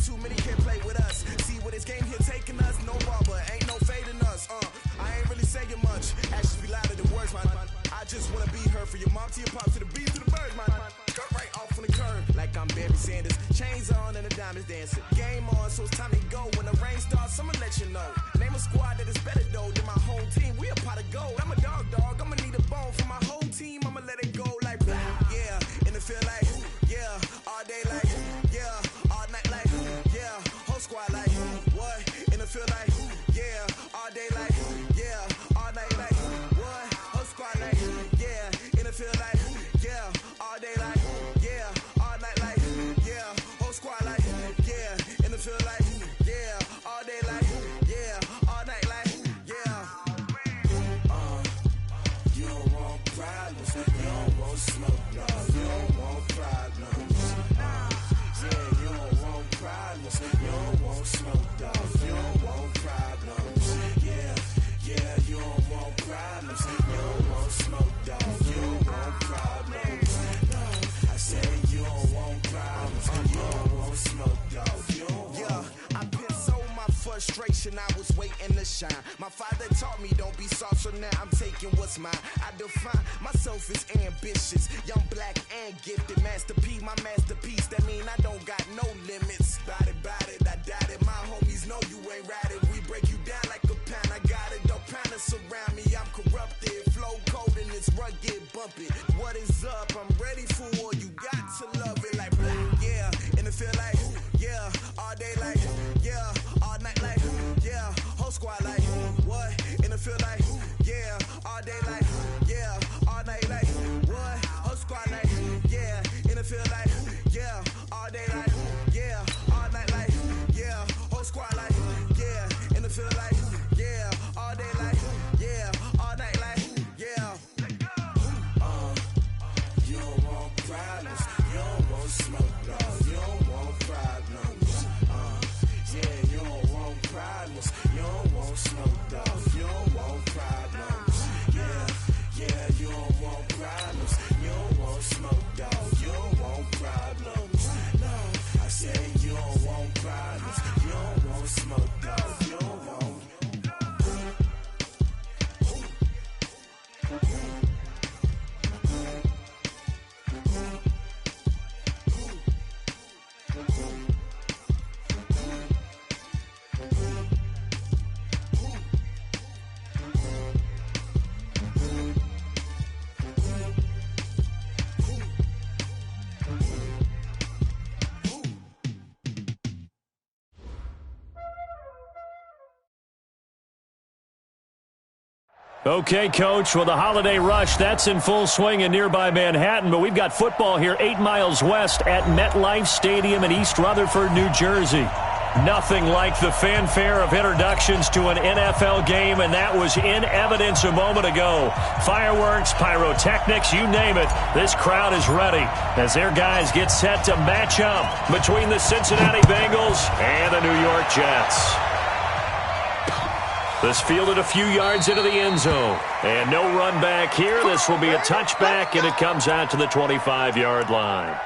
too many can't play with us. See where this game here taking us? No rubber, ain't no fading us. I ain't really saying much. Actions be louder than words, man. I just wanna be heard from your mom to your pop to the beat to the birds, man. Skirt right off on the curb, like I'm Barry Sanders. Chains on and the diamonds dancing. Game on, so it's time to go. When the rain starts, I'ma let you know. Name a squad that is better though than my home team. We a pot of gold. I'm a dog. I'ma need a bone for my whole team. I'ma let it go like blah. Yeah, and it feel like yeah, all day like yeah, all night like yeah, whole squad like what? And it feel like yeah, all day like yeah, all night like what? Whole squad like yeah, and it feel like yeah, all day like yeah, all night like yeah, whole squad like yeah, and it feel like yeah, all day like yeah, all night like yeah. You don't want problems, you don't want smoke, no, you don't want problems. Yeah, you don't want problems, you don't want smoke, dog, you don't want problems. Yeah, you don't want problems, you don't want smoke, dog, you don't want problems. No, I said you don't want problems, you don't want smoke, dog, you don't want. Yeah, I've been so my frustration, I was waiting to shine. My father taught me don't be soft, so now I'm taking what's mine. I define myself as ambitious, young, black, and gifted. Master P, my masterpiece, that mean I don't got no limits. Bout it, I doubt it. My homies know you ain't ratted. We break you down like a pound. I got it, don't pound to surround me. I'm corrupted, flow cold and it's rugged, bumpy. What is up? I'm ready for war. You got to love it like blah. Yeah, and it feel like yeah, all day like yeah, all night like yeah, whole squad like what? And it feel like yeah, all day like yeah, all night like what? Whole squad like yeah, and it feel like yeah, all day like yeah, all night like yeah, whole squad like yeah, and it feel like yeah, all day like yeah, all night like yeah. You don't want problems, you don't want smoke, no, you don't want problems. Yeah, you don't want problems, you don't want smoke, dog, you don't want problems. Yeah, you don't want problems, you don't want smoke, dog, you don't want problems. No, I said you don't want problems, you don't want smoke, dog, you don't want. Okay, Coach, well, the holiday rush, that's in full swing in nearby Manhattan, but we've got football here 8 miles west at MetLife Stadium in East Rutherford, New Jersey. Nothing like the fanfare of introductions to an NFL game, and that was in evidence a moment ago. Fireworks, pyrotechnics, you name it. This crowd is ready as their guys get set to match up between the Cincinnati Bengals and the New York Jets. This fielded a few yards into the end zone. And no run back here. This will be a touchback, and it comes out to the 25-yard line.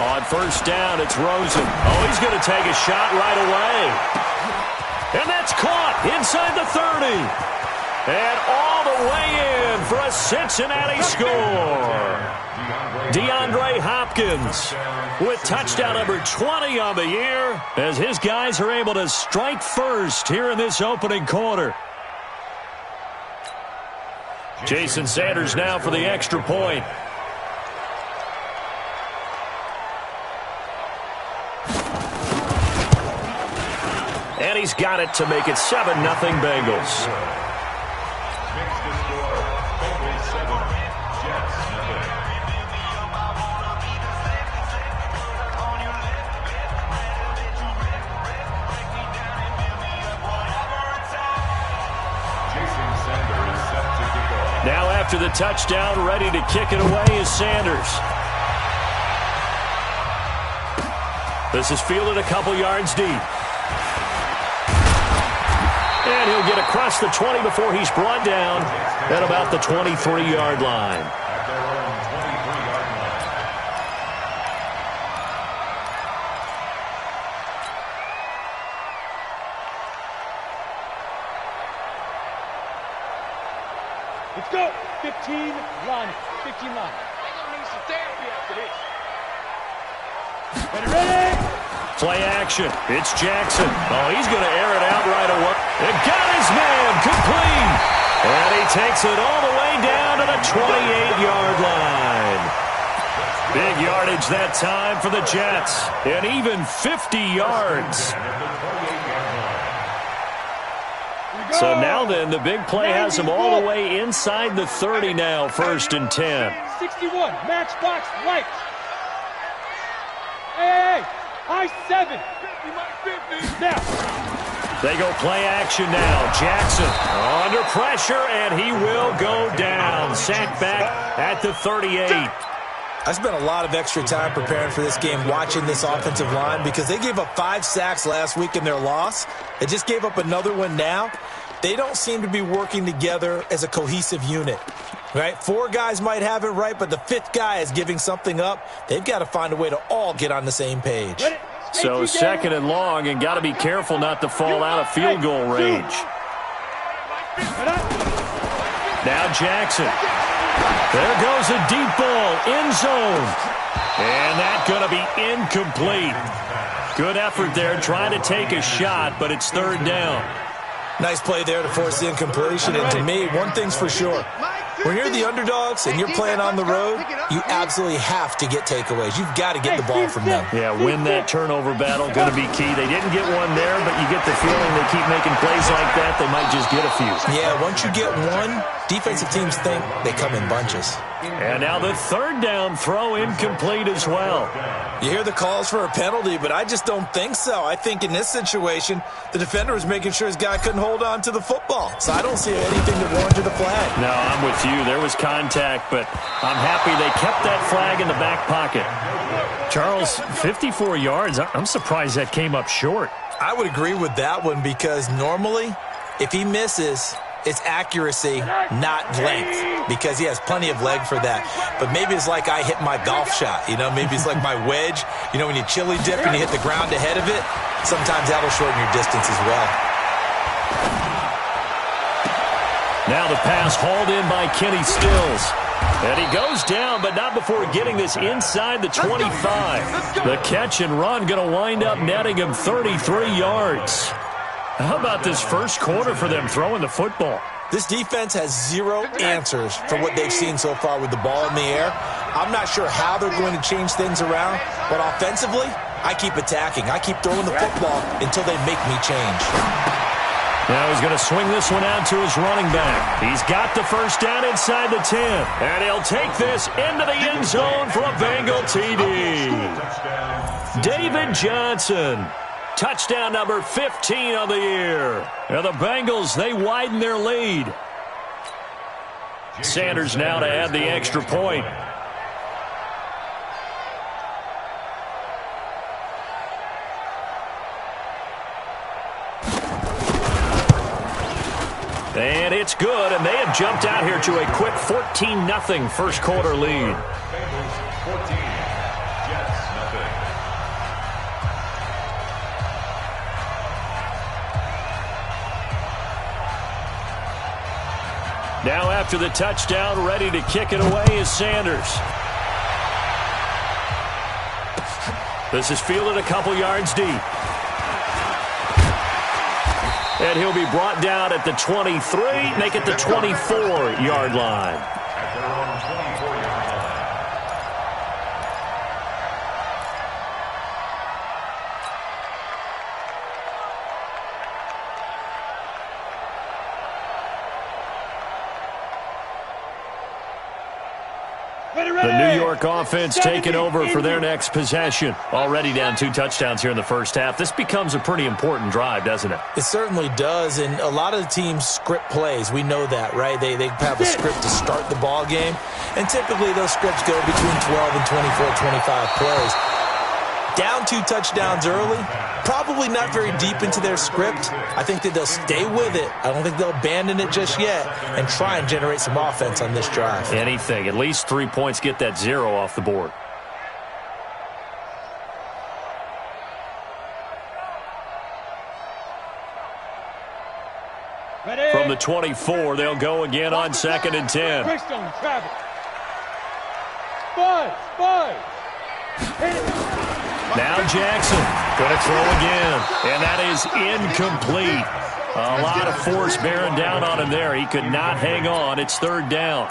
On first down, it's Rosen. Oh, he's going to take a shot right away. And that's caught inside the 30. And all the way in for a Cincinnati score. DeAndre Hopkins with touchdown number 20 on the year as his guys are able to strike first here in this opening quarter. Jason Sanders now for the extra point. And he's got it to make it 7-0 Bengals. after the touchdown, ready to kick it away is Sanders. This is fielded a couple yards deep. And he'll get across the 20 before he's brought down at about the 23-yard line. Let's go. 15 line. 15 line. They're going to need some therapy after this. Ready? Play action. It's Jackson. Oh, he's going to air it out right away. And got his man complete. And he takes it all the way down to the 28-yard line. Big yardage that time for the Jets. And even 50 yards. So now then, the big play has him all the way inside the 30 now, 1st and 10. 61, matchbox right. Hey, high 7. Now. They go play action now. Jackson under pressure, and he will go down. Sacked back at the 38. I spent a lot of extra time preparing for this game, watching this offensive line, because they gave up 5 sacks last week in their loss. They just gave up another one now. They don't seem to be working together as a cohesive unit, right? 4 guys might have it right, but the 5th guy is giving something up. They've got to find a way to all get on the same page. So 2nd and long, and got to be careful not to fall out of field goal range. Now Jackson. There goes a deep ball, end zone. And that's going to be incomplete. Good effort there, trying to take a shot, but it's 3rd down. Nice play there to force the incompletion. And to me, one thing's for sure. When you're the underdogs and you're playing on the road, you absolutely have to get takeaways. You've got to get the ball from them. Yeah, win that turnover battle, going to be key. They didn't get one there, but you get the feeling they keep making plays like that, they might just get a few. Yeah, once you get one, defensive teams think they come in bunches. And now the 3rd down throw incomplete as well. You hear the calls for a penalty, but I just don't think so. I think in this situation, the defender was making sure his guy couldn't hold on to the football. So I don't see anything that warranted a flag. No, I'm with you. There was contact, but I'm happy they kept that flag in the back pocket. Charles, 54 yards. I'm surprised that came up short. I would agree with that one because normally, if he misses, it's accuracy, not length, because he has plenty of leg for that. But maybe it's like I hit my golf shot, you know? Maybe it's like my wedge. You know, when you chili dip and you hit the ground ahead of it, sometimes that'll shorten your distance as well. Now the pass hauled in by Kenny Stills. And he goes down, but not before getting this inside the 25. The catch and run going to wind up netting him 33 yards. How about this first quarter for them throwing the football? This defense has 0 answers for what they've seen so far with the ball in the air. I'm not sure how they're going to change things around, but offensively, I keep attacking. I keep throwing the football until they make me change. Now he's going to swing this one out to his running back. He's got the first down inside the 10. And he'll take this into the end zone for a Bengal TD. David Johnson. Touchdown number 15 of the year. And the Bengals, they widen their lead. Sanders now to add the extra point. And it's good, and they have jumped out here to a quick 14-0 first quarter lead. Bengals 14, Jets nothing. Now after the touchdown, ready to kick it away is Sanders. This is fielded a couple yards deep. And he'll be brought down at the 23, make it the 24-yard line. At their own 24-yard line. The New York offense taking over for their next possession. Already down 2 touchdowns here in the first half. This becomes a pretty important drive, doesn't it? It certainly does, and a lot of the teams script plays. We know that, right? They have a script to start the ball game, and typically those scripts go between 12 and 24, 25 plays. Down 2 touchdowns early, probably not very deep into their script. I think that they'll stay with it. I don't think they'll abandon it just yet and try and generate some offense on this drive. Anything. At least 3 points, get that 0 off the board. Ready. From the 24, they'll go again on 2nd and 10. Greystone, Travis. Five. Hit it. Now Jackson going to throw again, and that is incomplete. A lot of force bearing down on him there. He could not hang on. It's 3rd down.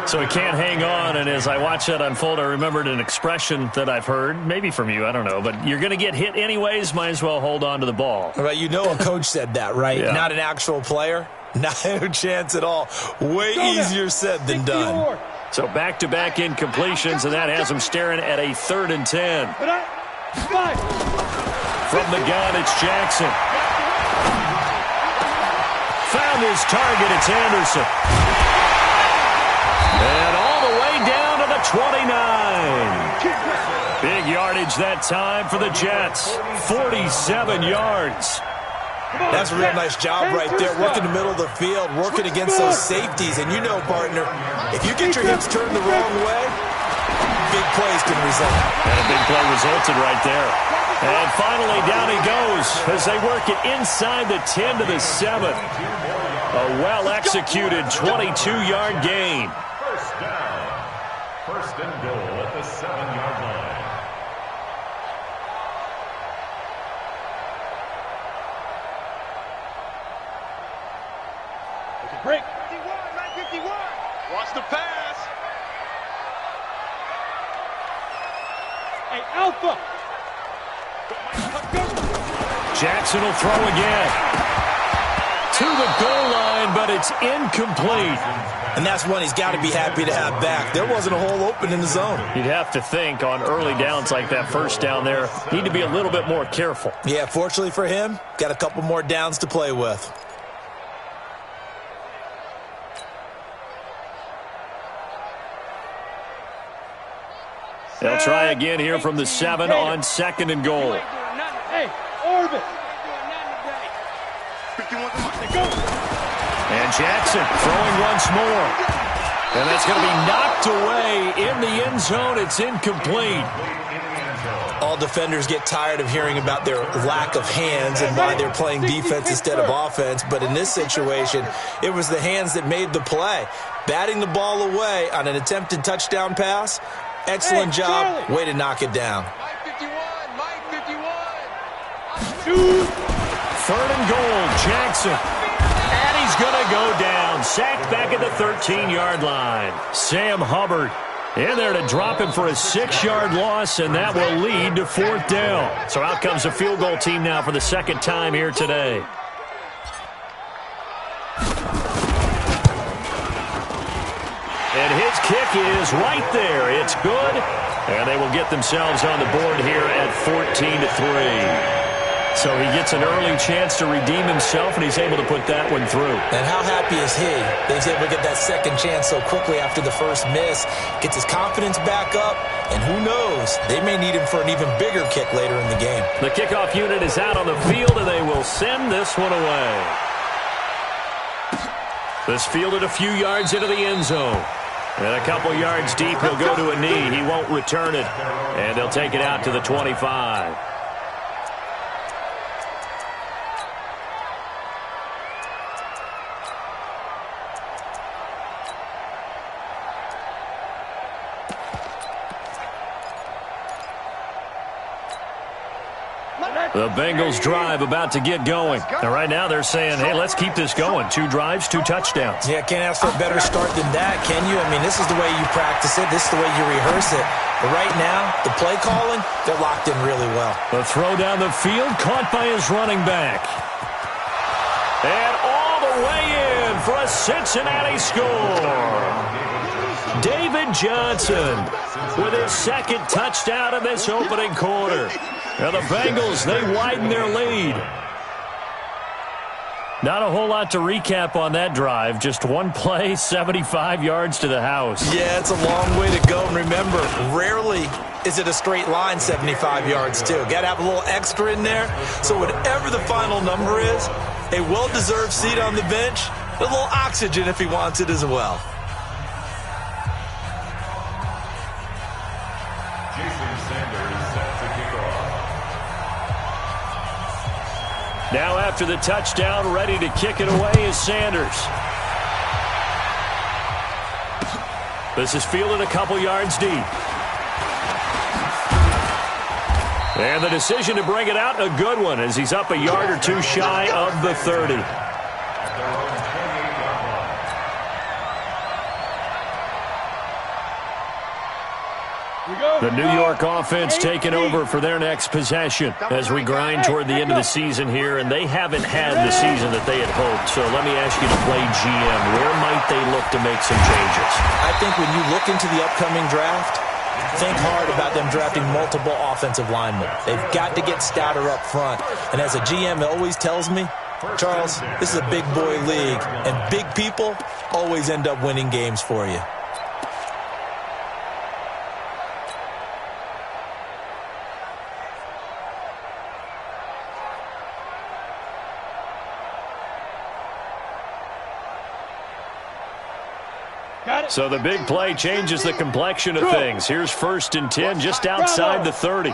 So he can't hang on, and as I watch that unfold, I remembered an expression that I've heard, maybe from you, I don't know, but you're going to get hit anyways, might as well hold on to the ball. Right, you know a coach said that, right? Yeah. Not an actual player. Not a chance at all. Way easier said than done. So back-to-back incompletions, and that has him staring at a 3rd and 10. From the gun, it's Jackson. Found his target, it's Anderson. And all the way down to the 29. Big yardage that time for the Jets. 47 yards. That's a real nice job right there, working the middle of the field, working against those safeties. And you know, partner, if you get your hips turned the wrong way, big plays can result. And a big play resulted right there. And finally, down he goes as they work it inside the 10 to the 7. A well-executed 22-yard gain. First down. First and goal at the 7-yard line. Break. 51. Watch the pass. Hey, Alpha. Jackson will throw again. To the goal line, but it's incomplete. And that's one he's got to be happy to have back. There wasn't a hole open in the zone. You'd have to think on early downs like that first down there, need to be a little bit more careful. Yeah, fortunately for him, got a couple more downs to play with. They'll try again here from the 7 on 2nd and goal. Hey, Orbit. And Jackson throwing once more. And that's going to be knocked away in the end zone. It's incomplete. All defenders get tired of hearing about their lack of hands and why they're playing defense instead of offense. But in this situation, it was the hands that made the play. Batting the ball away on an attempted touchdown pass. Excellent job. Way to knock it down. Mike 51. 3rd and goal, Jackson. And he's going to go down. Sacked back at the 13-yard line. Sam Hubbard in there to drop him for a 6-yard loss, and that will lead to 4th down. So out comes the field goal team now for the 2nd time here today. And his kick is right there. It's good. And they will get themselves on the board here at 14-3. So he gets an early chance to redeem himself, and he's able to put that one through. And how happy is he that he's able to get that second chance so quickly after the first miss, gets his confidence back up, and who knows, they may need him for an even bigger kick later in the game. The kickoff unit is out on the field, and they will send this one away. This fielded a few yards into the end zone. And a couple yards deep, he'll go to a knee. He won't return it, and they'll take it out to the 25. The Bengals drive about to get going. And right now they're saying, hey, let's keep this going. 2 drives, 2 touchdowns. Yeah, can't ask for a better start than that, can you? I mean, this is the way you practice it. This is the way you rehearse it. But right now, the play calling, they're locked in really well. The throw down the field, caught by his running back. And all the way in for a Cincinnati score. David Johnson with his second touchdown in this opening quarter. Now the Bengals, they widen their lead. Not a whole lot to recap on that drive. Just one play, 75 yards to the house. Yeah, it's a long way to go. And remember, rarely is it a straight line 75 yards, too. Got to have a little extra in there. So whatever the final number is, a well-deserved seat on the bench, a little oxygen if he wants it as well. Now after the touchdown, ready to kick it away is Sanders. This is fielded a couple yards deep. And the decision to bring it out, a good one, as he's up a yard or two shy of the 30. The New York offense taking over for their next possession as we grind toward the end of the season here, and they haven't had the season that they had hoped. So let me ask you to play GM. Where might they look to make some changes? I think when you look into the upcoming draft, think hard about them drafting multiple offensive linemen. They've got to get stouter up front. And as a GM, it always tells me, Charles, this is a big boy league, and big people always end up winning games for you. So the big play changes the complexion of things. Here's 1st and 10 just outside the 30.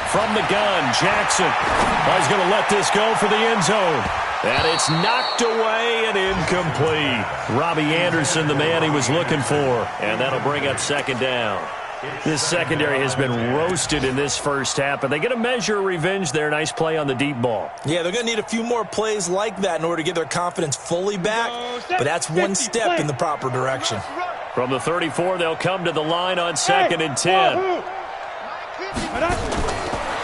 From the gun, Jackson is going to let this go for the end zone. And it's knocked away and incomplete. Robbie Anderson, the man he was looking for. And that'll bring up 2nd down. This secondary has been roasted in this first half, but they get a measure of revenge there. Nice play on the deep ball. Yeah, they're going to need a few more plays like that in order to get their confidence fully back, but that's one step in the proper direction. From the 34, they'll come to the line on 2nd and 10.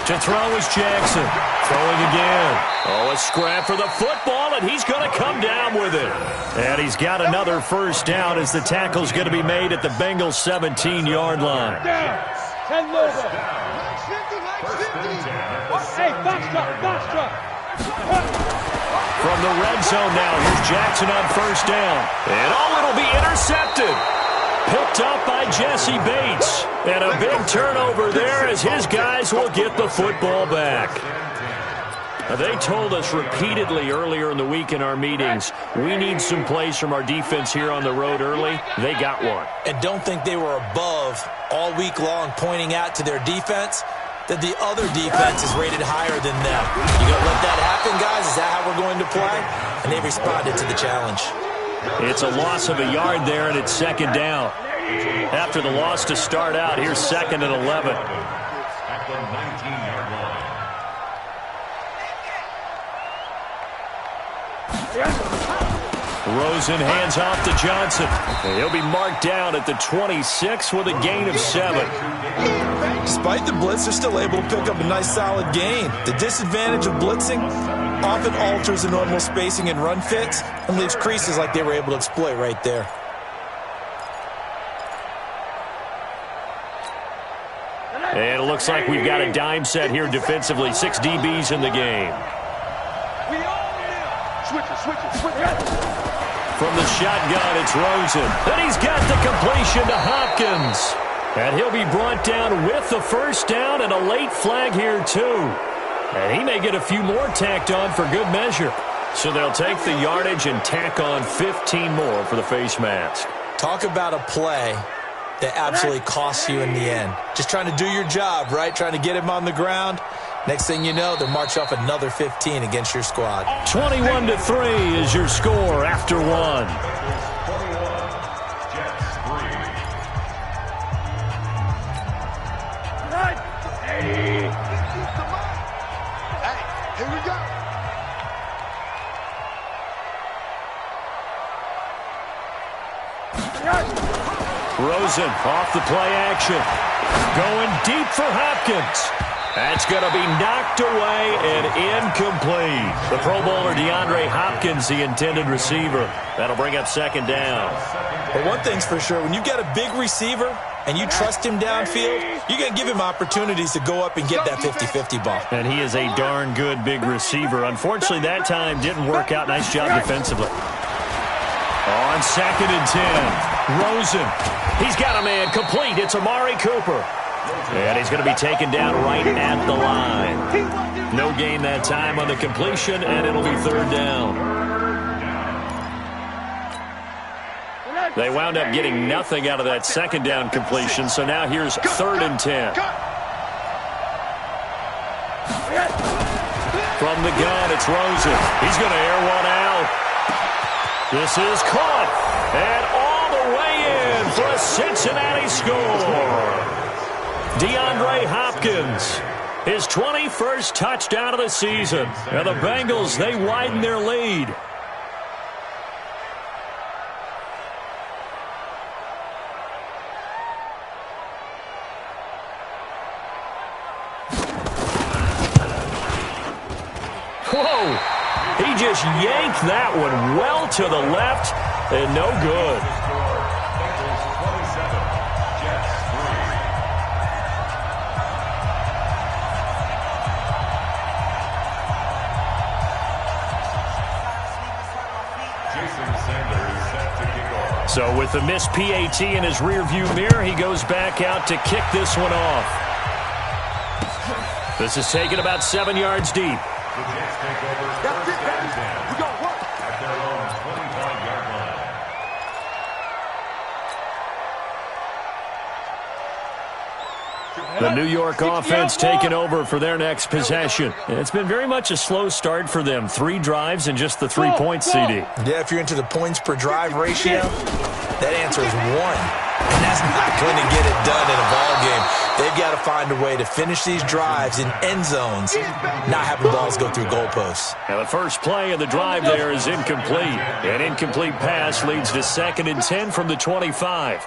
To throw is Jackson. Throwing again. Oh, a scrap for the football, and he's going to come down with it. And he's got another 1st down as the tackle's going to be made at the Bengals' 17-yard line. Ten over. Hey, fast truck. From the red zone now, here's Jackson on 1st down. And it'll be intercepted. Picked up by Jesse Bates. And a big turnover there as his guys will get the football back. Now, they told us repeatedly earlier in the week in our meetings, we need some plays from our defense here on the road early. They got one. And don't think they were above all week long pointing out to their defense that the other defense is rated higher than them. You going to let that happen, guys? Is that how we're going to play? And they responded to the challenge. It's a loss of a yard there, and it's 2nd down. After the loss to start out, here's 2nd and 11. At the 19-yard line. Rosen hands off to Johnson. And he'll be marked down at the 26 with a gain of 7. Despite the blitz, they're still able to pick up a nice solid gain. The disadvantage of blitzing often alters the normal spacing and run fits and leaves creases like they were able to exploit right there. And it looks like we've got a dime set here defensively. 6 DBs in the game. From the shotgun, it's Rosen. And he's got the completion to Hopkins. And he'll be brought down with the 1st down and a late flag here, too. And he may get a few more tacked on for good measure. So they'll take the yardage and tack on 15 more for the face mask. Talk about a play that absolutely costs you in the end. Just trying to do your job, right? Trying to get him on the ground. Next thing you know, they'll march off another 15 against your squad. 21-3 is your score after 1. Here we go. Rosen off the play action. Going deep for Hopkins. That's going to be knocked away and incomplete. The Pro Bowler DeAndre Hopkins, the intended receiver. That'll bring up second down. Well, one thing's for sure. When you've got a big receiver and you trust him downfield, you're going to give him opportunities to go up and get that 50-50 ball. And he is a darn good big receiver. Unfortunately, that time didn't work out. Nice job defensively. On 2nd and 10, Rosen. He's got a man complete. It's Amari Cooper. And he's going to be taken down right at the line. No gain that time on the completion, and it'll be 3rd down. They wound up getting nothing out of that 2nd down completion, so now here's 3rd and 10. From the gun, it's Rosen. He's going to air one out. This is caught, and all the way in for a Cincinnati score. DeAndre Hopkins, his 21st touchdown of the season. And the Bengals, they widen their lead. Whoa! He just yanked that one well to the left and no good. So with the missed PAT in his rearview mirror, he goes back out to kick this one off. This is taken about 7 yards deep. The Jets take over first and 10 at their own 25-yard line. The New York offense taking over for their next possession. It's been very much a slow start for them. 3 drives and just the 3 points, CD. Yeah, if you're into the points per drive ratio, that answer is 1. And that's not going to get it done in a ball game. They've got to find a way to finish these drives in end zones, not having balls go through goalposts. Now the first play of the drive there is incomplete. An incomplete pass leads to 2nd and 10 from the 25.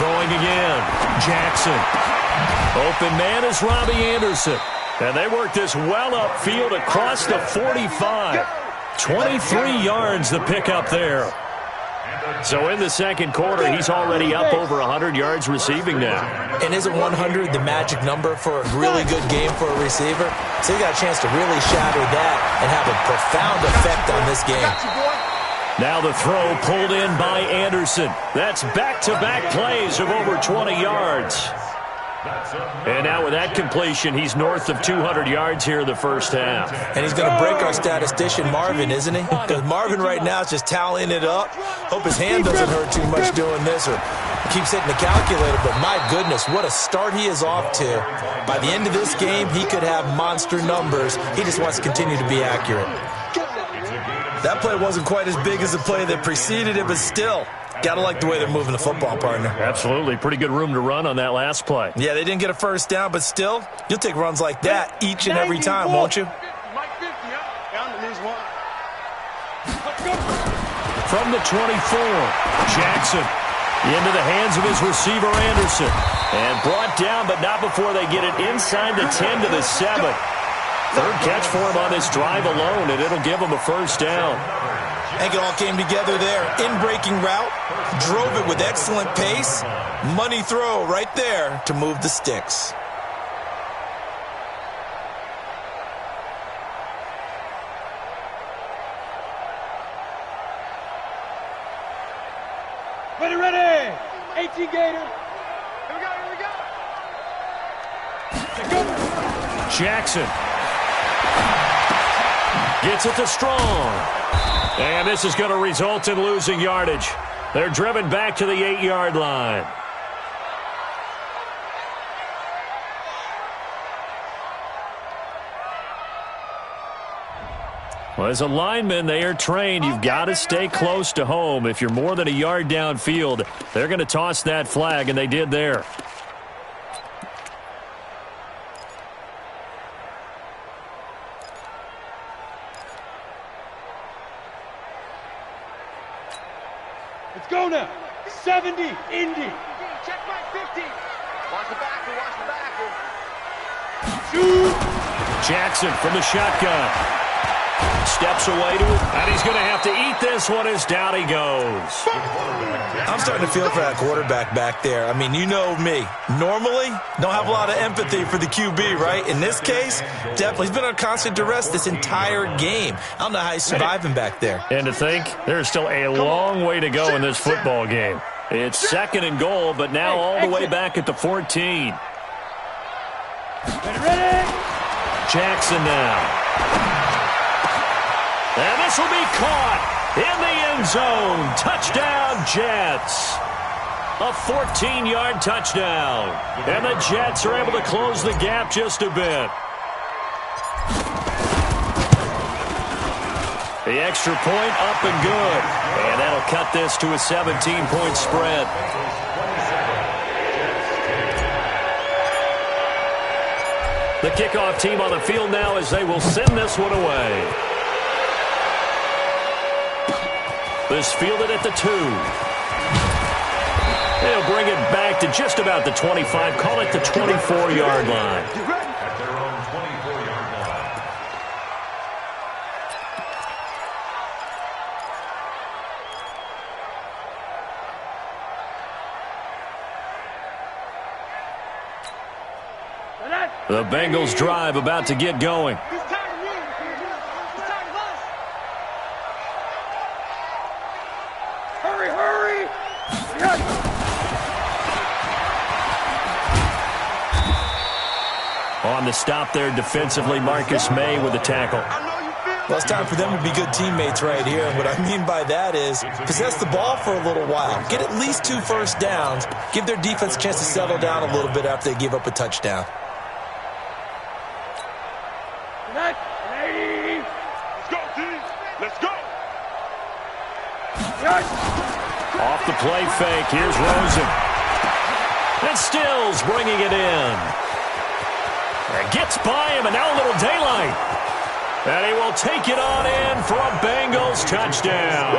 Throwing again, Jackson. Open man is Robbie Anderson. And they work this well upfield across the 45. 23 yards the pickup there. So in the second quarter, he's already up over 100 yards receiving now. And isn't 100 the magic number for a really good game for a receiver? So he got a chance to really shatter that and have a profound effect on this game. Now the throw pulled in by Anderson. That's back-to-back plays of over 20 yards. And now with that completion, he's north of 200 yards here in the first half. And he's going to break our statistician Marvin, isn't he? Because Marvin right now is just tallying it up. Hope his hand doesn't hurt too much doing this or keeps hitting the calculator. But my goodness, what a start he is off to. By the end of this game, he could have monster numbers. He just wants to continue to be accurate. That play wasn't quite as big as the play that preceded it, but still, got to like the way they're moving the football, partner. Absolutely. Pretty good room to run on that last play. Yeah, they didn't get a first down, but still, you'll take runs like that each and every time, won't you? From the 24, Jackson into the hands of his receiver, Anderson. And brought down, but not before they get it inside the 10 to the 7. Third catch for him on this drive alone, and it'll give him a first down. I think it all came together there. In-breaking route, drove it with excellent pace. Money throw right there to move the sticks. Ready. 18 Gator. Here we go. Jackson gets it to Strong. And this is going to result in losing yardage. They're driven back to the 8-yard line. Well, as a lineman, they are trained. You've got to stay close to home. If you're more than a yard downfield, they're going to toss that flag, and they did there. Let's go now. 70, Indy. Check my 50. Watch the back. Jackson from the shotgun. Steps away to it, and he's going to have to eat this one as down he goes. I'm starting to feel for that quarterback back there. I mean, you know me. Normally, don't have a lot of empathy for the QB, right? In this case, definitely. He's been on constant duress this entire game. I don't know how he's surviving back there. And to think, there's still a long way to go in this football game. It's second and goal, but now all the way back at the 14. Ready? Jackson now. And this will be caught in the end zone. Touchdown, Jets. A 14-yard touchdown. And the Jets are able to close the gap just a bit. The extra point up and good. And that'll cut this to a 17-point spread. The kickoff team on the field now as they will send this one away. This fielded at the 2. They'll bring it back to just about the 25. Call it the 24-yard line. At their own 24-yard line. The Bengals drive about to get going. On the stop there defensively, Marcus May with the tackle. Well, it's time for them to be good teammates right here. And what I mean by that is possess the ball for a little while. Get at least 2 first downs. Give their defense a chance to settle down a little bit after they give up a touchdown. Let's go. Off the play fake, here's Rosen. And Stills bringing it in. And gets by him, and now a little daylight. And he will take it on in for a Bengals touchdown.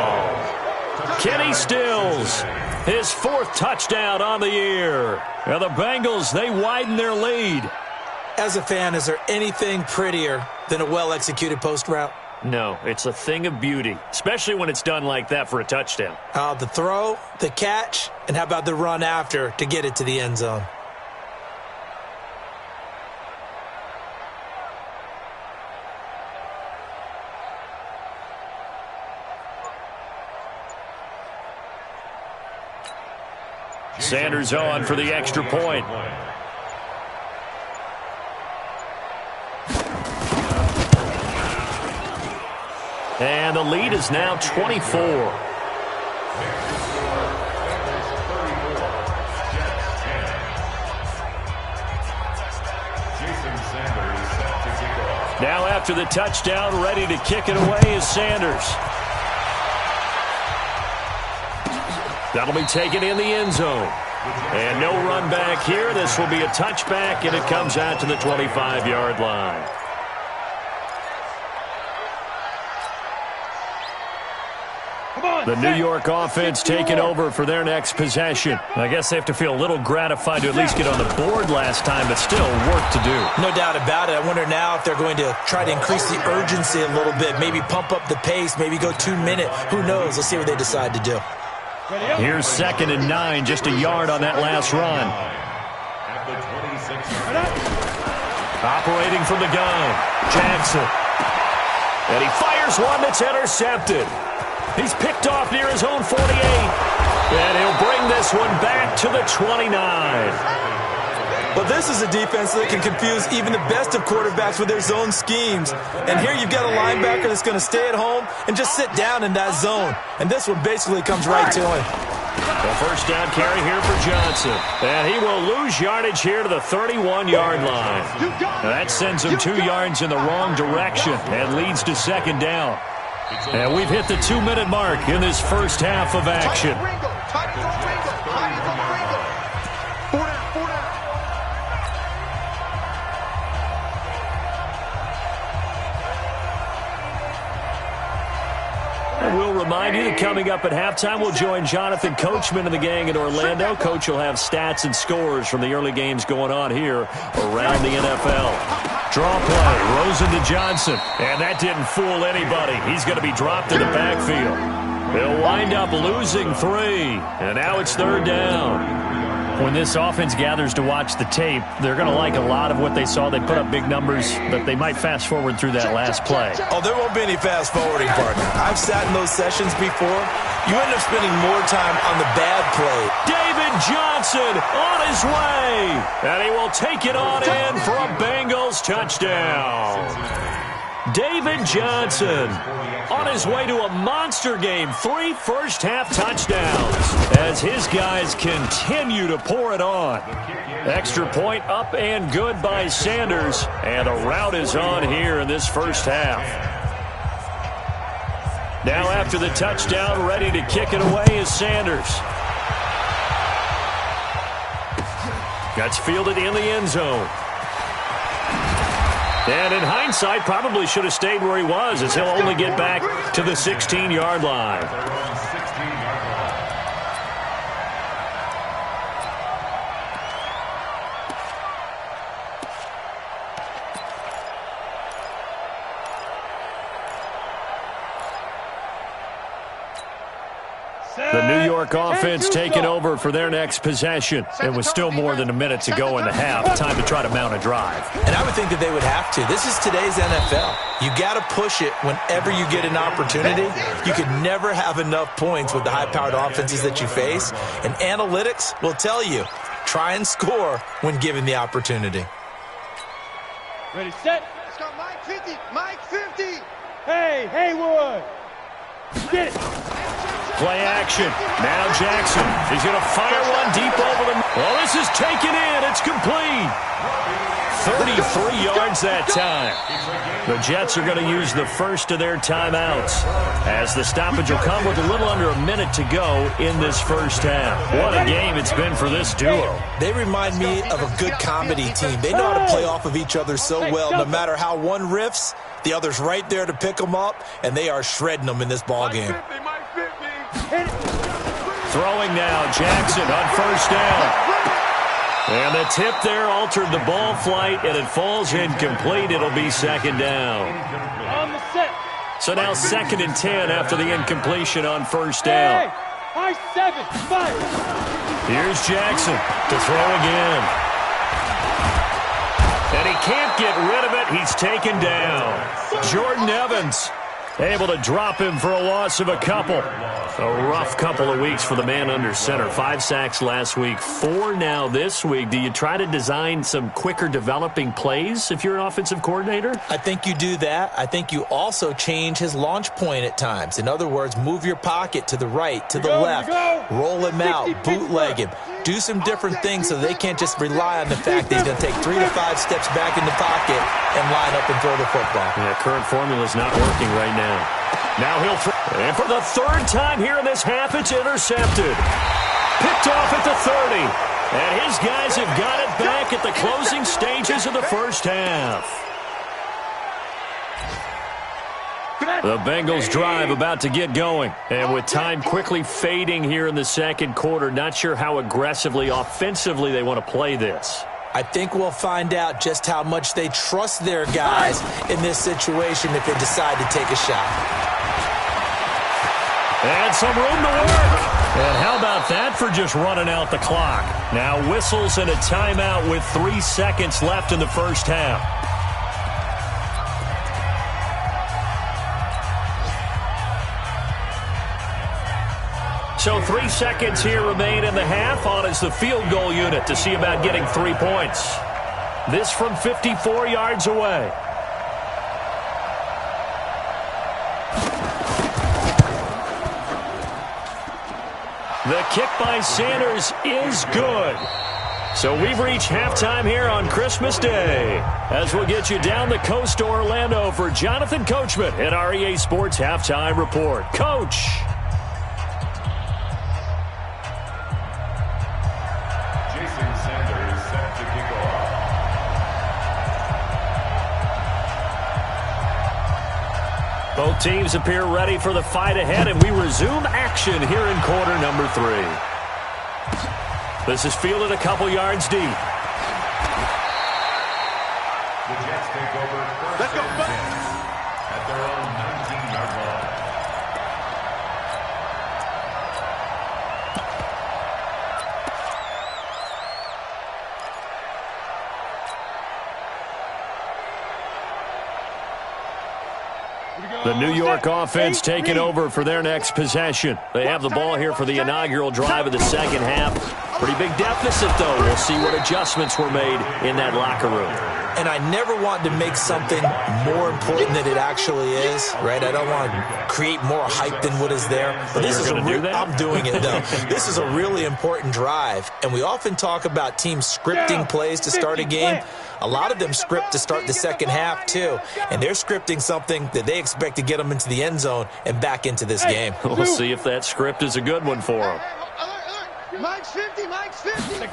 Kenny Stills, his 4th touchdown on the year. And the Bengals, they widen their lead. As a fan, is there anything prettier than a well-executed post route? No, it's a thing of beauty, especially when it's done like that for a touchdown. The throw, the catch, and how about the run after to get it to the end zone? Sanders on for the extra point. And the lead is now 24. Now after the touchdown, ready to kick it away is Sanders. That'll be taken in the end zone. And no run back here. This will be a touchback, and it comes out to the 25-yard line. The New York offense taking over for their next possession. I guess they have to feel a little gratified to at least get on the board last time, but still work to do. No doubt about it. I wonder now if they're going to try to increase the urgency a little bit, maybe pump up the pace, maybe go 2 minute. Who knows? Let's see what they decide to do. Here's 2nd and 9, just a yard on that last run. Operating from the gun, Jackson. And he fires one that's intercepted. He's picked off near his own 48. And he'll bring this one back to the 29. Well, this is a defense that can confuse even the best of quarterbacks with their zone schemes. And here you've got a linebacker that's going to stay at home and just sit down in that zone. And this one basically comes right to him. The first down carry here for Johnson. And he will lose yardage here to the 31-yard line. Now that sends him 2 yards in the wrong direction and leads to 2nd down. And we've hit the 2-minute mark in this first half of action. remind you that coming up at halftime, we'll join Jonathan Coachman and the gang in Orlando. Coach will have stats and scores from the early games going on here around the NFL. Draw play, Rosen to Johnson, and that didn't fool anybody. He's going to be dropped in the backfield. They'll wind up losing 3, and now it's 3rd down. When this offense gathers to watch the tape, they're going to like a lot of what they saw. They put up big numbers, but they might fast forward through that last play. Oh, there won't be any fast forwarding, partner. I've sat in those sessions before. You end up spending more time on the bad play. David Johnson on his way, and he will take it on in for a Bengals touchdown. David Johnson on his way to a monster game, 3 first-half touchdowns as his guys continue to pour it on. Extra point up and good by Sanders, and a rout is on here in this first half. Now after the touchdown, ready to kick it away is Sanders. That's fielded in the end zone. And in hindsight, probably should have stayed where he was, as he'll only get back to the 16-yard line. The New York offense taking over for their next possession. It was still more than a minute to go in the half. Time to try to mount a drive. And I would think that they would have to. This is today's NFL. You got to push it whenever you get an opportunity. You can never have enough points with the high-powered offenses that you face. And analytics will tell you, try and score when given the opportunity. Ready, set. Let's go, Mike 50. Mike 50. Hey, Haywood. Get it. Play action. Now Jackson. He's going to fire one deep over the... Well, this is taken in. It's complete. 33 yards that time. The Jets are going to use the first of their timeouts, as the stoppage will come with a little under a minute to go in this first half. What a game it's been for this duo. They remind me of a good comedy team. They know how to play off of each other so well. No matter how one riffs, the other's right there to pick them up, and they are shredding them in this ball game. Throwing now, Jackson on first down. And the tip there altered the ball flight, and it falls incomplete. It'll be 2nd down. On the set. So now 2nd and 10 after the incompletion on first down. Hey, high 7, 5. Here's Jackson to throw again. And he can't get rid of it. He's taken down. Jordan Evans able to drop him for a loss of a couple. A rough couple of weeks for the man under center. 5 sacks last week, 4 now this week. Do you try to design some quicker developing plays if you're an offensive coordinator? I think you do that. I think you also change his launch point at times. In other words, move your pocket to the right, to the left, roll him out, bootleg him. Do some different things so they can't just rely on the fact that he's going to take 3 to 5 steps back in the pocket and line up and throw the football. Yeah, current formula is not working right now. Now he'll throw. And for the 3rd time here in this half, it's intercepted. Picked off at the 30. And his guys have got it back at the closing stages of the first half. The Bengals drive about to get going. And with time quickly fading here in the 2nd quarter, not sure how aggressively, offensively they want to play this. I think we'll find out just how much they trust their guys in this situation if they decide to take a shot. And some room to work. And how about that for just running out the clock? Now whistles and a timeout with 3 seconds left in the first half. So 3 seconds here remain in the half. On is the field goal unit to see about getting 3 points. This from 54 yards away. The kick by Sanders is good. So we've reached halftime here on Christmas Day, as we'll get you down the coast to Orlando for Jonathan Coachman at our EA Sports Halftime Report. Coach. Jason Sanders set to kick off. Both teams appear ready for the fight ahead, and we resume action here in quarter number 3. This is fielded a couple yards deep. The Jets take over first and 10 at their own 19-yard line. The New York offense taking over for their next possession. They have the ball here for the inaugural drive of the second half. Pretty big deficit, though. We'll see what adjustments were made in that locker room. And I never want to make something more important than it actually is, right? I don't want to create more hype than what is there. But this is I'm doing it, though. This is a really important drive. And we often talk about teams scripting plays to start a game. A lot of them script to start the second half, too. And they're scripting something that they expect to get them into the end zone and back into this game. We'll see if that script is a good one for them. Mike's 50, Mike's 50.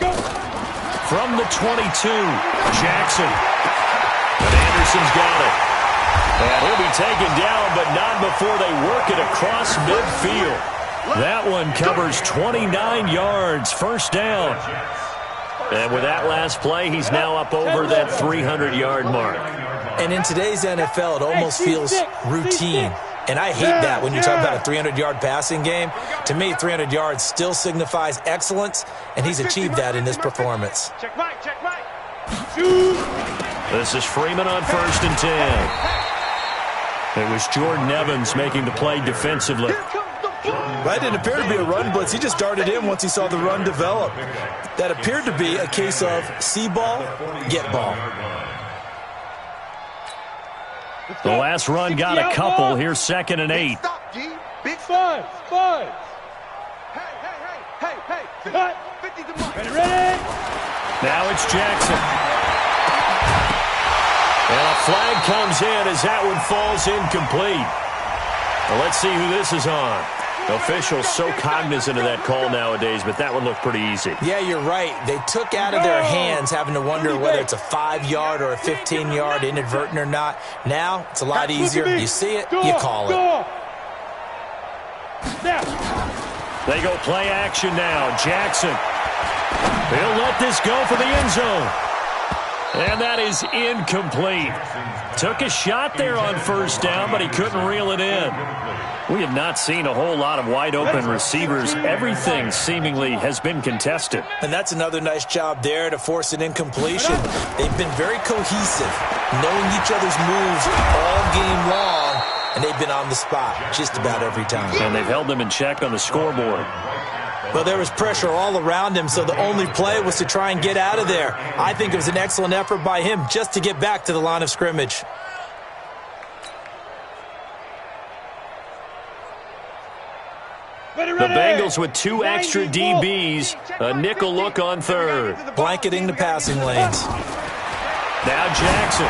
From the 22, Jackson. And Anderson's got it. And he'll be taken down, but not before they work it across midfield. That one covers 29 yards, first down. And with that last play, he's now up over that 300-yard mark. And in today's NFL, it almost feels routine. And I hate that when you talk about a 300-yard passing game. To me, 300 yards still signifies excellence, and he's achieved that in this performance. Check Mike, check Mike. This is Freeman on first and 10. It was Jordan Evans making the play defensively. That didn't appear to be a run blitz. He just darted in once he saw the run develop. That appeared to be a case of see ball, get ball. The last run got a couple. Here's second and 8. Big Spud. Hey. Cut. 50 to Mike. Ready? Now it's Jackson. And a flag comes in as that one falls incomplete. Well, let's see who this is on. Officials so cognizant of that call nowadays, but that one looked pretty easy. Yeah, you're right. They took out of their hands having to wonder whether it's a 5-yard or a 15-yard, inadvertent or not. Now, it's a lot easier. You see it, you call it. They go play action now. Jackson. He'll let this go for the end zone. And that is incomplete. Took a shot there on first down, but he couldn't reel it in. We have not seen a whole lot of wide-open receivers. Everything seemingly has been contested. And that's another nice job there to force an incompletion. They've been very cohesive, knowing each other's moves all game long, and they've been on the spot just about every time. And they've held them in check on the scoreboard. Well, there was pressure all around him, so the only play was to try and get out of there. I think it was an excellent effort by him just to get back to the line of scrimmage. The Bengals with 2 extra DBs, a nickel look on third. Blanketing the passing lanes. Now Jackson.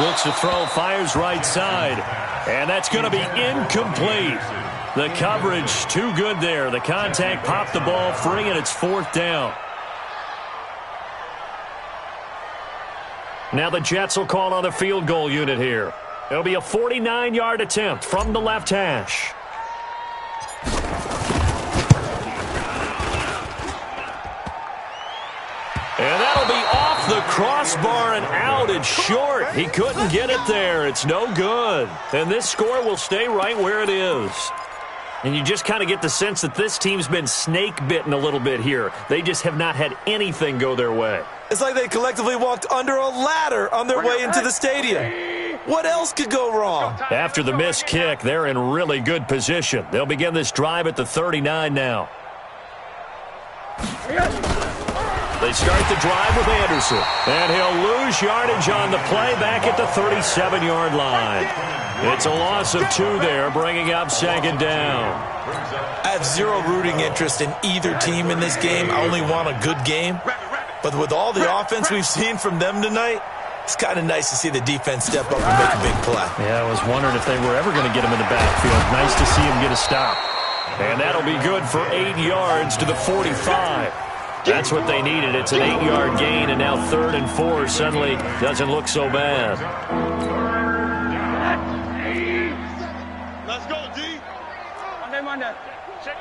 Looks to throw, fires right side. And that's going to be incomplete. The coverage too good there. The contact popped the ball free, and it's fourth down. Now the Jets will call on the field goal unit here. It'll be a 49-yard attempt from the left hash. And that'll be off the crossbar and out. It's short. He couldn't get it there. It's no good. And this score will stay right where it is. And you just kind of get the sense that this team's been snake-bitten a little bit here. They just have not had anything go their way. It's like they collectively walked under a ladder on their way into the stadium. What else could go wrong? After the missed kick, they're in really good position. They'll begin this drive at the 39 now. They start the drive with Anderson. And he'll lose yardage on the play back at the 37-yard line. It's a loss of 2 there, bringing up second down. I have zero rooting interest in either team in this game. I only want a good game. But with all the offense we've seen from them tonight, it's kind of nice to see the defense step up and make a big play. Yeah, I was wondering if they were ever going to get him in the backfield. Nice to see him get a stop. And that'll be good for 8 yards to the 45. That's what they needed. It's an 8-yard gain, and now 3rd and 4 suddenly doesn't look so bad. on, Dad. Check.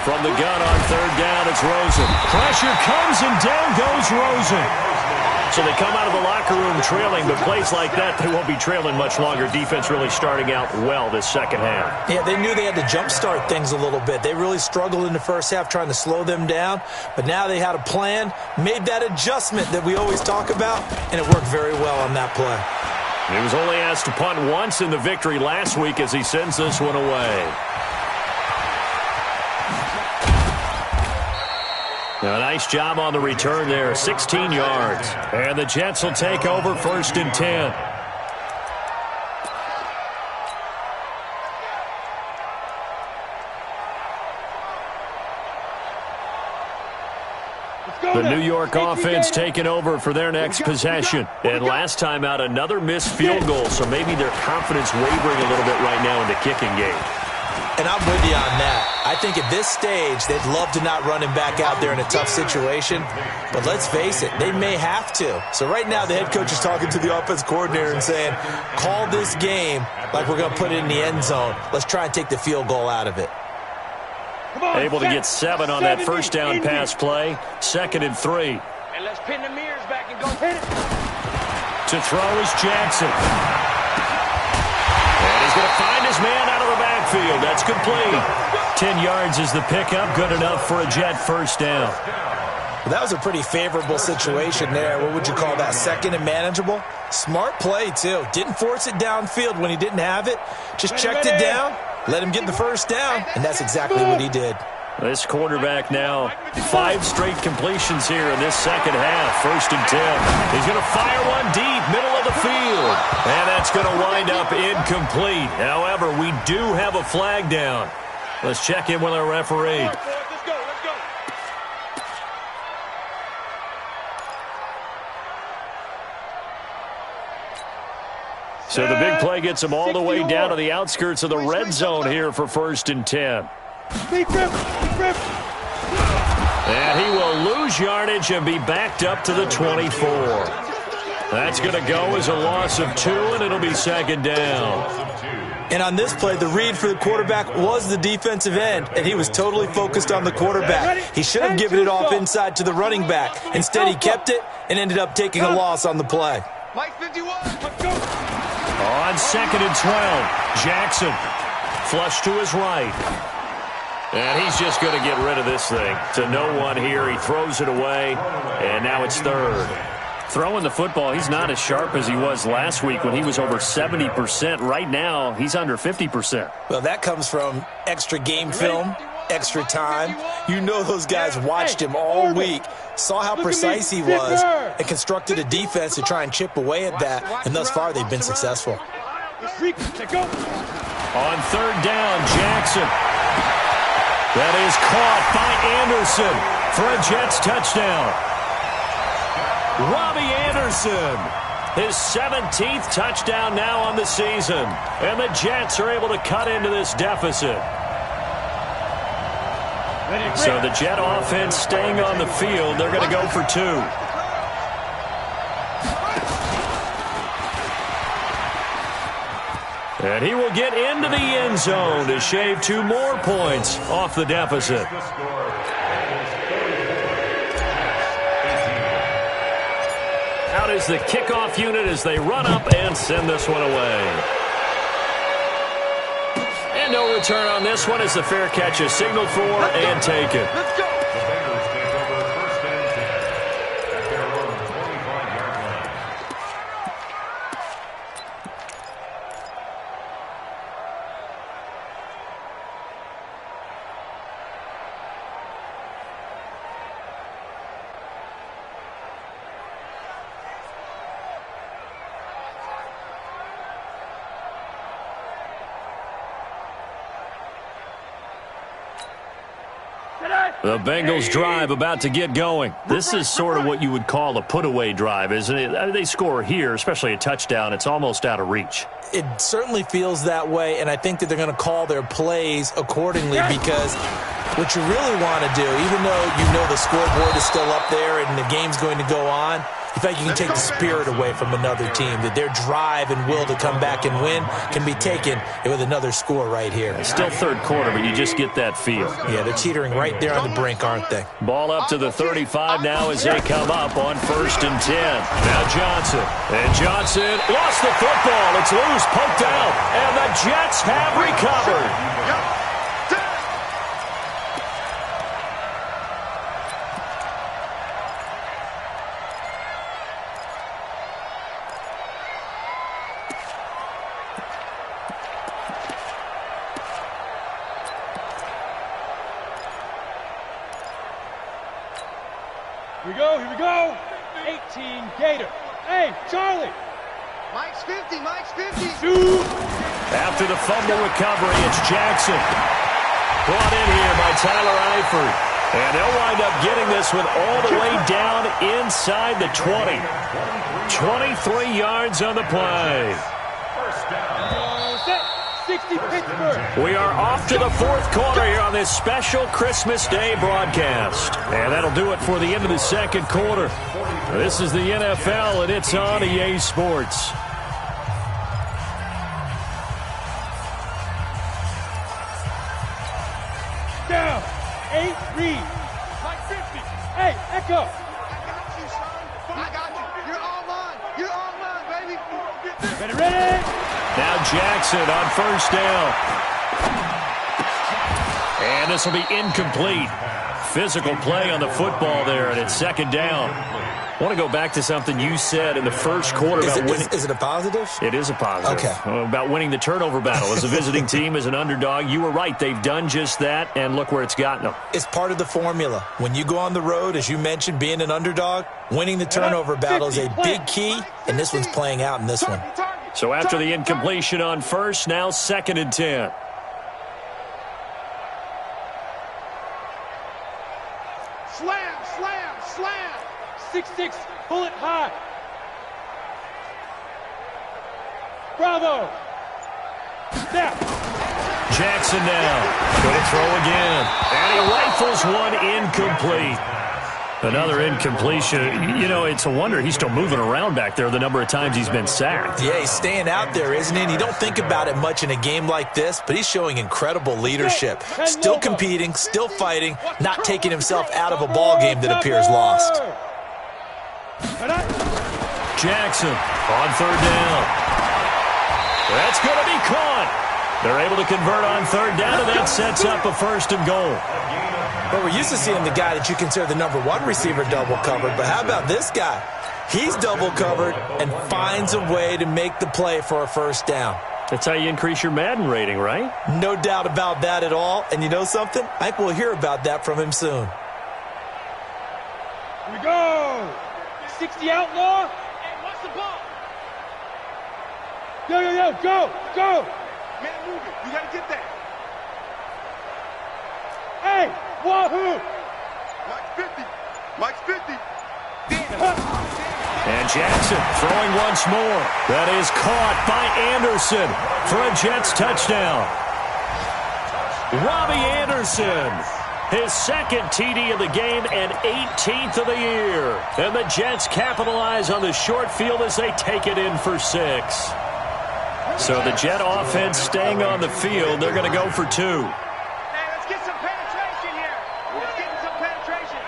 From the gun on third down, it's Rosen. Pressure comes, and down goes Rosen. So they come out of the locker room trailing, but plays like that, they won't be trailing much longer. Defense really starting out well this second half. Yeah, they knew they had to jumpstart things a little bit. They really struggled in the first half trying to slow them down, but now they had a plan, made that adjustment that we always talk about, and it worked very well on that play. He was only asked to punt once in the victory last week as he sends this one away. A nice job on the return there, 16 yards. And the Jets will take over 1st and 10. The New York offense taking over for their next possession. And last time out, another missed field goal, so maybe their confidence wavering a little bit right now in the kicking game. And I'm with you on that. I think at this stage, they'd love to not run him back out there in a tough situation. But let's face it, they may have to. So right now, the head coach is talking to the offense coordinator and saying, call this game like we're going to put it in the end zone. Let's try and take the field goal out of it. Able to get 7 on that first down pass play. 2nd and 3. And let's pin the mirrors back and go hit it. To throw is Jackson. And he's going to find his man out of the backfield. That's complete. 10 yards is the pickup. Good enough for a Jet first down. Well, that was a pretty favorable situation there. What would you call that? 2nd and manageable? Smart play, too. Didn't force it downfield when he didn't have it. Just checked it down, let him get the first down, and that's exactly what he did. This quarterback now, 5 straight completions here in this second half. 1st and 10. He's going to fire one deep, middle of the field. And that's going to wind up incomplete. However, we do have a flag down. Let's check in with our referee. Let's go. So the big play gets him all the way down to the outskirts of the red zone here for 1st and 10. And he will lose yardage and be backed up to the 24. That's going to go as a loss of 2, and it'll be 2nd down. And on this play, the read for the quarterback was the defensive end, and he was totally focused on the quarterback. He should have given it off inside to the running back. Instead, he kept it and ended up taking a loss on the play. Mike 51, let's go. On 2nd and 12, Jackson flush to his right. And he's just going to get rid of this thing to no one here. He throws it away, and now it's 3rd. Throwing the football, he's not as sharp as he was last week when he was over 70%. Right now, he's under 50%. Well, that comes from extra game film, extra time. You know those guys watched him all week, saw how precise he was, and constructed a defense to try and chip away at that, and thus far they've been successful. On 3rd down, Jackson. That is caught by Anderson for a Jets touchdown. Robbie Anderson, his 17th touchdown now on the season. And the Jets are able to cut into this deficit. So the Jet offense staying on the field. They're going to go for 2. And he will get into the end zone to shave 2 more points off the deficit. Out is the kickoff unit as they run up and send this one away. And no return on this one as the fair catch is signaled for and taken. Let's go. The Bengals take over 1st and 10 at their own 25-yard line. The Bengals drive about to get going. This is sort of what you would call a put-away drive, isn't it? They score here, especially a touchdown. It's almost out of reach. It certainly feels that way, and I think that they're going to call their plays accordingly because what you really want to do, even though you know the scoreboard is still up there and the game's going to go on, you feel like you can take the spirit away from another team, that their drive and will to come back and win can be taken with another score right here. It's still third quarter, but you just get that feel. Yeah, they're teetering right there on the brink, aren't they? Ball up to the 35 now as they come up on 1st and 10. Now Johnson. And Johnson lost the football. It's loose, poked out, and the Jets have recovered. Here we go. 18 Gator. Hey, Charlie. Mike's 50, Mike's 50. Shoot. After the fumble recovery, it's Jackson. Brought in here by Tyler Eifert. And they'll wind up getting this one all the way down inside the 20. 23 yards on the play. First down. 60 Pittsburgh. We are off to the fourth quarter here on this special Christmas Day broadcast. And that'll do it for the end of the second quarter. This is the NFL, and it's on EA Sports. Down. 8 Reed. Mike 50. Hey, Echo. I got you, son. I got you. You're all mine. You're all mine, baby. Ready? Now Jackson on first down. And this will be incomplete. Physical play on the football there, and it's second down. I want to go back to something you said in the first quarter about winning. Is it a positive? It is a positive. Okay. About winning the turnover battle. As a visiting team, as an underdog, you were right. They've done just that, and look where it's gotten them. It's part of the formula. When you go on the road, as you mentioned, being an underdog, winning the turnover battle is a big key, and this one's playing out in this one. So after the incompletion on first, now 2nd and 10. Slam, slam, slam. 6-6, pull it high. Bravo. Snap. Jackson now. Going to throw again. And he rifles one incomplete. Another incompletion. You know, it's a wonder he's still moving around back there the number of times he's been sacked. Yeah, he's staying out there, isn't he? And you don't think about it much in a game like this, but he's showing incrediable leadership. Still competing, still fighting, not taking himself out of a ball game that appears lost. Jackson on third down. That's going to be caught. They're able to convert on third down, and that sets up a 1st and goal. But we're used to seeing the guy that you consider the number 1 receiver double covered. But how about this guy? He's double covered and finds a way to make the play for a 1st down. That's how you increase your Madden rating, right? No doubt about that at all. And you know something? I think we'll hear about that from him soon. Here we go. 60 outlaw. Hey, watch the ball. Yo, go. Man, move it. You got to get that. Hey, wahoo. Mike's 50. And Jackson throwing once more. That is caught by Anderson for a Jets touchdown. Robbie Anderson, his 2nd TD of the game and 18th of the year. And the Jets capitalize on the short field as they take it in for 6. So the Jet offense staying on the field. They're going to go for 2. Hey, let's get some penetration here. Let's get some penetration.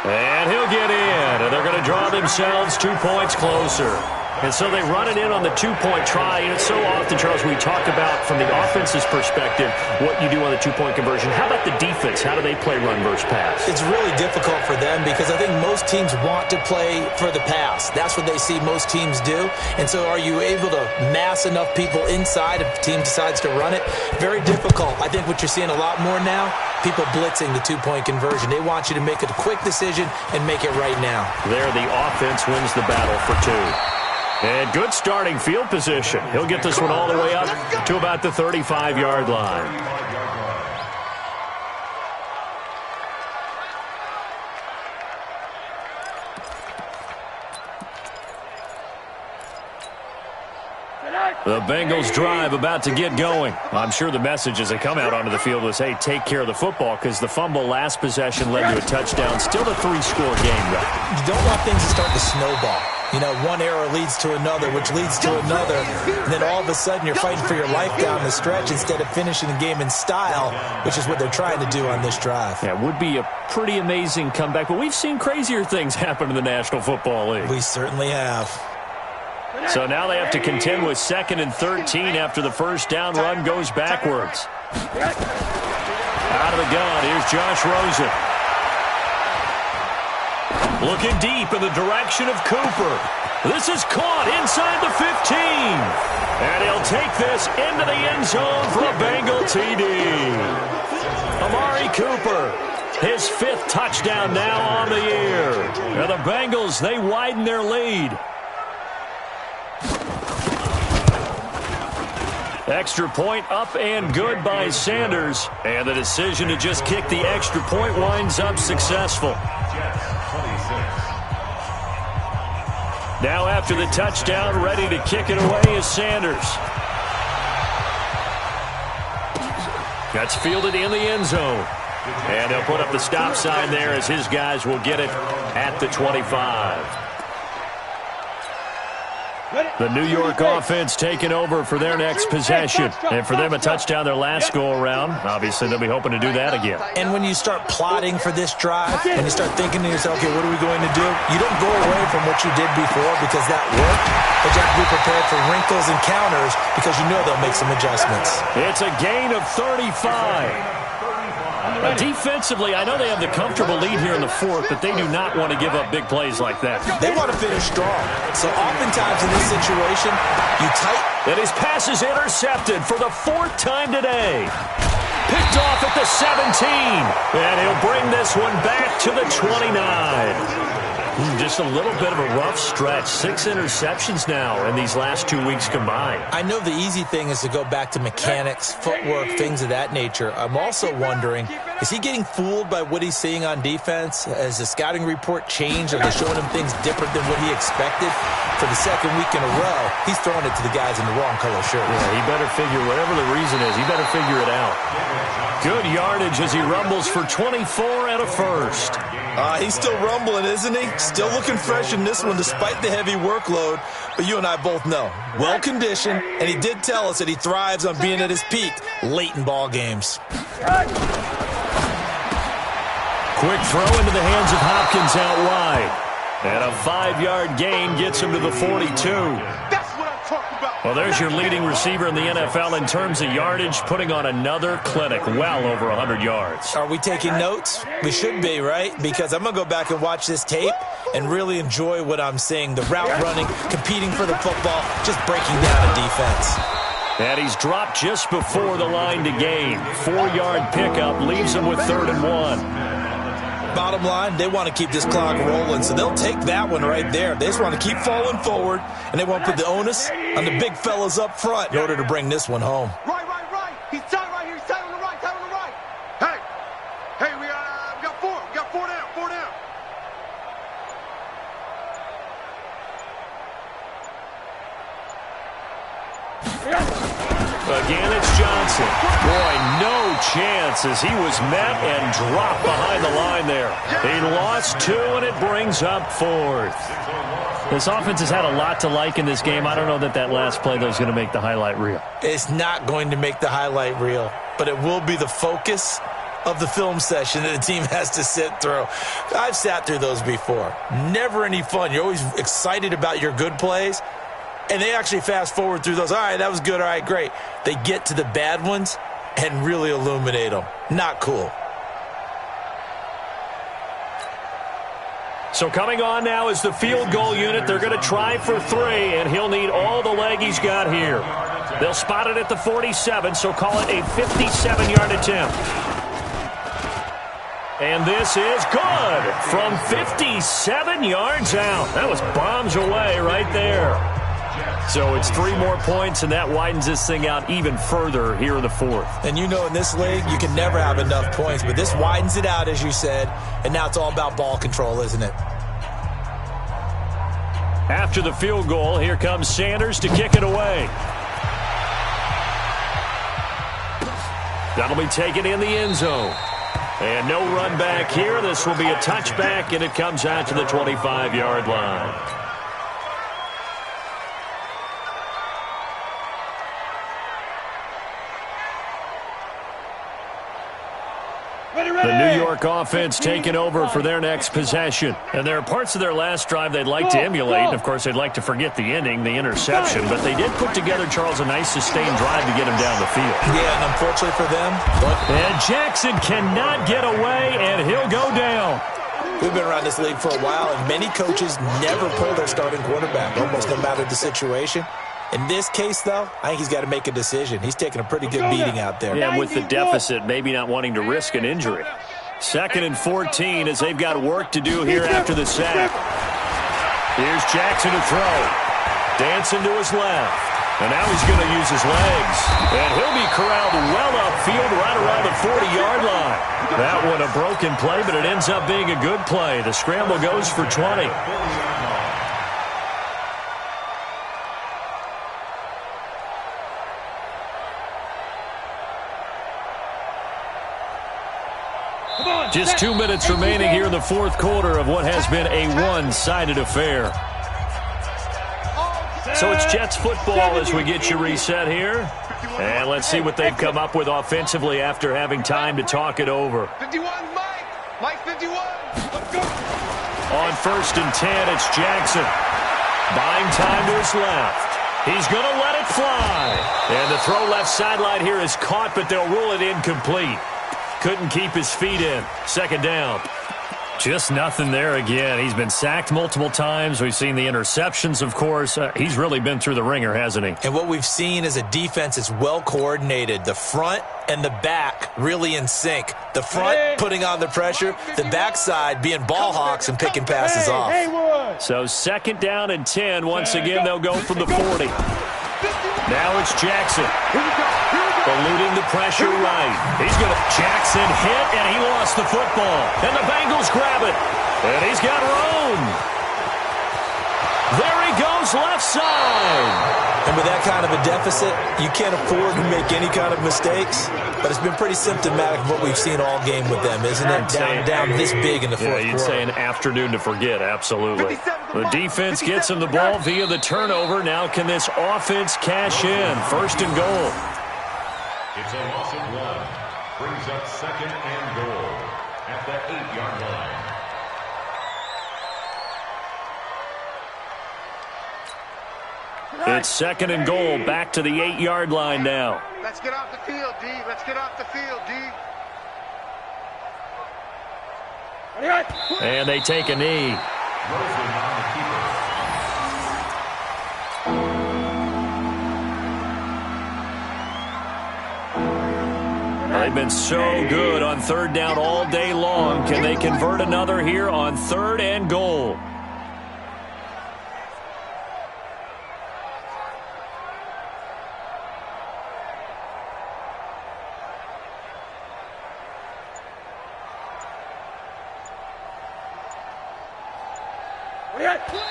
And he'll get in. And they're going to draw themselves 2 points closer. And so they run it in on the 2-point try. And it's so often, Charles, we talk about from the offense's perspective what you do on the 2-point conversion. How about the defense? How do they play run versus pass? It's really difficult for them because I think most teams want to play for the pass. That's what they see most teams do. And so are you able to mass enough people inside if the team decides to run it? Very difficult. I think what you're seeing a lot more now, people blitzing the 2-point conversion. They want you to make a quick decision and make it right now. There, the offense wins the battle for 2. And good starting field position. He'll get this one all the way up to about the 35-yard line. The Bengals drive about to get going. I'm sure the message as they come out onto the field was, hey, take care of the football, because the fumble last possession led to a touchdown. Still a 3-score game, though. You don't want things to start to snowball. You know, one error leads to another, which leads to another. And then all of a sudden you're fighting for your life down the stretch instead of finishing the game in style, which is what they're trying to do on this drive. Yeah, it would be a pretty amazing comeback, but we've seen crazier things happen in the National Football League. We certainly have. So now they have to contend with 2nd and 13 after the first down run goes backwards. Out of the gun, here's Josh Rosen. Looking deep in the direction of Cooper. This is caught inside the 15. And he'll take this into the end zone for a Bengal TD. Amari Cooper, his 5th touchdown now on the year. And the Bengals, they widen their lead. Extra point up and good by Sanders. And the decision to just kick the extra point winds up successful. Now after the touchdown, ready to kick it away is Sanders. That's fielded in the end zone. And they'll put up the stop sign there as his guys will get it at the 25. The New York offense taking over for their next possession. And for them, a touchdown their last go-around. Obviously, they'll be hoping to do that again. And when you start plotting for this drive and you start thinking to yourself, okay, what are we going to do? You don't go away from what you did before because that worked. But you have to be prepared for wrinkles and counters because you know they'll make some adjustments. It's a gain of 35. Defensively, I know they have the comfortable lead here in the 4th, but they do not want to give up big plays like that. They want to finish strong. So oftentimes in this situation, you tighten. And his pass is intercepted for the 4th time today. Picked off at the 17. And he'll bring this one back to the 29. Just a little bit of a rough stretch. 6 interceptions now in these last 2 weeks combined. I know the easy thing is to go back to mechanics, footwork, things of that nature. I'm also wondering, is he getting fooled by what he's seeing on defense? Has the scouting report changed? Are they showing him things different than what he expected? For the 2nd week in a row, he's throwing it to the guys in the wrong color shirt. Yeah, he better figure, whatever the reason is, he better figure it out. Good yardage as he rumbles for 24 and a first. He's still rumbling, isn't he? Still looking fresh in this one despite the heavy workload. But you and I both know, well-conditioned, and he did tell us that he thrives on being at his peak late in ball games. Quick throw into the hands of Hopkins out wide. And a 5-yard gain gets him to the 42. That's what I'm talking about. Well, there's your leading receiver in the NFL in terms of yardage, putting on another clinic, well over 100 yards. Are we taking notes? We should be, right? Because I'm going to go back and watch this tape and really enjoy what I'm seeing. The route running, competing for the football, just breaking down a defense. And he's dropped just before the line to gain. 4-yard pickup leaves him with 3rd and 1. Bottom line, they want to keep this clock rolling, so they'll take that one right there. They just want to keep falling forward, and they want to put the onus on the big fellas up front in order to bring this one home. Right. He's tight right here. He's tight on the right. Tight on the right. Hey, we got 4. We got 4 down. 4 down. Again, it's Johnson. Boy, no chance as he was met and dropped behind the line there. He lost 2, and it brings up 4th. This offense has had a lot to like in this game. I don't know that last play, though, is going to make the highlight reel. It's not going to make the highlight reel, but it will be the focus of the film session that the team has to sit through. I've sat through those before. Never any fun. You're always excited about your good plays. And they actually fast forward through those. All right, that was good. All right, great. They get to the bad ones and really illuminate them. Not cool. So coming on now is the field goal unit. They're going to try for 3, and he'll need all the leg he's got here. They'll spot it at the 47, so call it a 57-yard attempt. And this is good from 57 yards out. That was bombs away right there. So it's 3 more points, and that widens this thing out even further here in the 4th. And you know in this league, you can never have enough points, but this widens it out, as you said, and now it's all about ball control, isn't it? After the field goal, here comes Sanders to kick it away. That'll be taken in the end zone. And no run back here. This will be a touchback, and it comes out to the 25-yard line. The New York offense taking over for their next possession. And there are parts of their last drive they'd like to emulate. And, of course, they'd like to forget the ending, the interception. But they did put together, Charles, a nice sustained drive to get him down the field. Yeah, and unfortunately for them. And Jackson cannot get away, and he'll go down. We've been around this league for a while, and many coaches never pull their starting quarterback, almost no matter the situation. In this case, though, I think he's got to make a decision. He's taking a pretty good beating out there. Yeah, with the deficit, maybe not wanting to risk an injury. 2nd and 14 as they've got work to do here after the sack. Here's Jackson to throw. Dancing to his left. And now he's going to use his legs. And he'll be corralled well upfield right around the 40-yard line. That one a broken play, but it ends up being a good play. The scramble goes for 20. Just 2 minutes remaining here in the fourth quarter of what has been a one-sided affair. So it's Jets football as we get you reset here. And let's see what they've come up with offensively after having time to talk it over. 51, Mike 51. Let's go. On 1st and 10, it's Jackson. Buying time to his left. He's going to let it fly. And the throw left sideline here is caught, but they'll rule it incomplete. Couldn't keep his feet in. 2nd down. Just nothing there again. He's been sacked multiple times. We've seen the interceptions, of course. He's really been through the ringer, hasn't he? And what we've seen is a defense that's well coordinated. The front and the back really in sync. The front putting on the pressure. The backside being ball hawks and picking passes off. So 2nd down and 10. Once again, they'll go from the 40. Now it's Jackson. Eluding the pressure right. He's going to Jackson hit, and he lost the football. And the Bengals grab it. And he's got room. There he goes, left side. And with that kind of a deficit, you can't afford to make any kind of mistakes. But it's been pretty symptomatic of what we've seen all game with them, isn't it? Down this big in the fourth quarter. You'd say an afternoon to forget, absolutely. The defense gets him the ball via the turnover. Now can this offense cash in? 1st and goal. It's a loss of 1. Brings up 2nd and goal at the 8-yard line. It's 2nd and goal. Back to the 8-yard line now. Let's get off the field, D. Let's get off the field, D. And they take a knee. Rosen on the keeper. They've been so good on 3rd down all day long. Can they convert another here on 3rd and goal?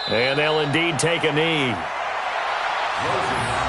And they'll indeed take a knee. Rosen